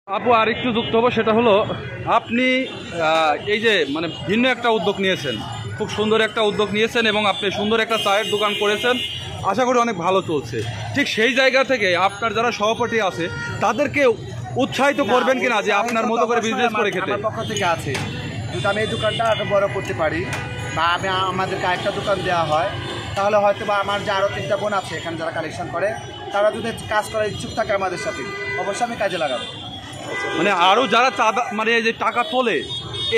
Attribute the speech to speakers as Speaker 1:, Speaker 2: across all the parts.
Speaker 1: আপু আর একটু যুক্ত হবো, সেটা হলো আপনি এই যে মানে ভিন্ন একটা উদ্যোগ নিয়েছেন, খুব সুন্দর একটা উদ্যোগ নিয়েছেন এবং আপনি সুন্দর একটা চায়ের দোকান করেছেন, আশা করি অনেক ভালো চলছে। ঠিক সেই জায়গা থেকে আপনার যারা সহপাঠী আছে তাদেরকে উৎসাহিত করবেন কিনা যে আপনার মতো করে বিজনেস করে খেতে?
Speaker 2: আমার পক্ষ থেকে আছে, যদি আমি এই দোকানটা আরো বড় করতে পারি বা আমাদেরকে আরেকটা দোকান দেওয়া হয়, তাহলে হয়তো বা আমার যে আরও 3টা বোন আছে এখানে যারা কালেকশন করে, তারা যদি কাজ করার ইচ্ছুক থাকে আমাদের সাথে, অবশ্যই আমি কাজে লাগাবো।
Speaker 1: মানে আরও যারা চাঁদা মানে এই যে টাকা তোলে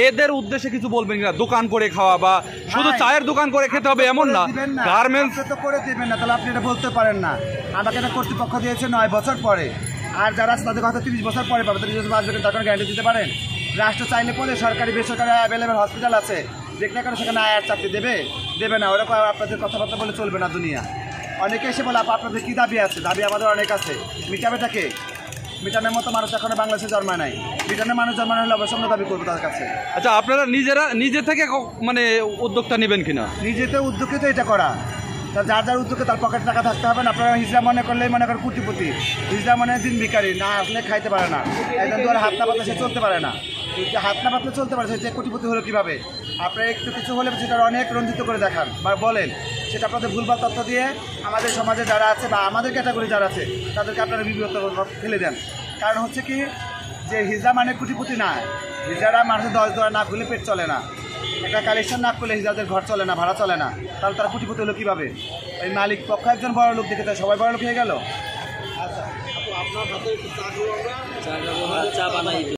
Speaker 1: এদের উদ্দেশ্যে কিছু বলবেন কিনা? দোকান করে খাওয়া বা শুধু চায়ের দোকান করে খেতে হবে এমন না, গার্মেন্টস
Speaker 2: তো করে দেবেন না, তাহলে আপনি এটা বলতে পারেন না। আমাকে এটা কর্তৃপক্ষ দিয়েছে 9 বছর পরে, আর যারা আছে তাদের হয়তো 30 বছর পরে পাবে, 30 বছর আসবে, তার কোনো গ্যারান্টি দিতে পারেন? রাষ্ট্র চাইলে পরে সরকারি বেসরকারি অ্যাভেলেবেল হসপিটাল আছে, যেখানে করে সেখানে আয়ার চাকরি দেবে না। ওরকম আপনাদের কথাবার্তা বলে চলবে না দুনিয়া। অনেকে এসে বলে আপনাদের কী দাবি আছে? দাবি আমাদের অনেক আছে, মিটাবেটাকে মিটানের মতো মানুষ এখনো বাংলাদেশে জন্মায় নাই। মিটানের মানুষ জন্মানো হলে অবশ্যই আমরা দাবি করবো তার কাছে।
Speaker 1: আচ্ছা, আপনারা নিজে থেকে মানে উদ্যোগটা নেবেন কিনা?
Speaker 2: নিজেতে উদ্যোগে তো এটা করা, যার যার উদ্যোগে তার পকেটে টাকা থাকতে হবে না। আপনারা হিজড়া মনে করলেই মনে করেন কোটিপতি, হিজড়া মনে দিন ভিখারি, না আসলে খাইতে পারে না, একদম দুয়ারে হাত না পাতলে সে চলতে পারে না। হাত না পাতলে চলতে পারে সে কোটিপতি হলো কীভাবে? আপনারা একটু কিছু হলে সেটা অনেক রঞ্জিত করে দেখান বা বলেন, সেটা আপনাদের ভুলভাল তথ্য দিয়ে আমাদের সমাজে যারা আছে বা আমাদের ক্যাটাগরি যারা আছে তাদেরকে আপনারা বিব্রত ফেলে দেন। কারণ হচ্ছে কি, যে হিজড়া মানে কোটিপতি না, হিজড়ারা মানুষের 10 দোয়া না খুলে পেট চলে না, একটা কালেকশন না করলে হিজড়াদের ঘর চলে না, ভাড়া চলে না, তাহলে তারা কোটিপতি হলো কীভাবে? এই মালিক পক্ষ একজন বড় লোক দেখে তাই সবাই বড় লোক হয়ে গেল। আচ্ছা, আপনার হাতে চা বানাই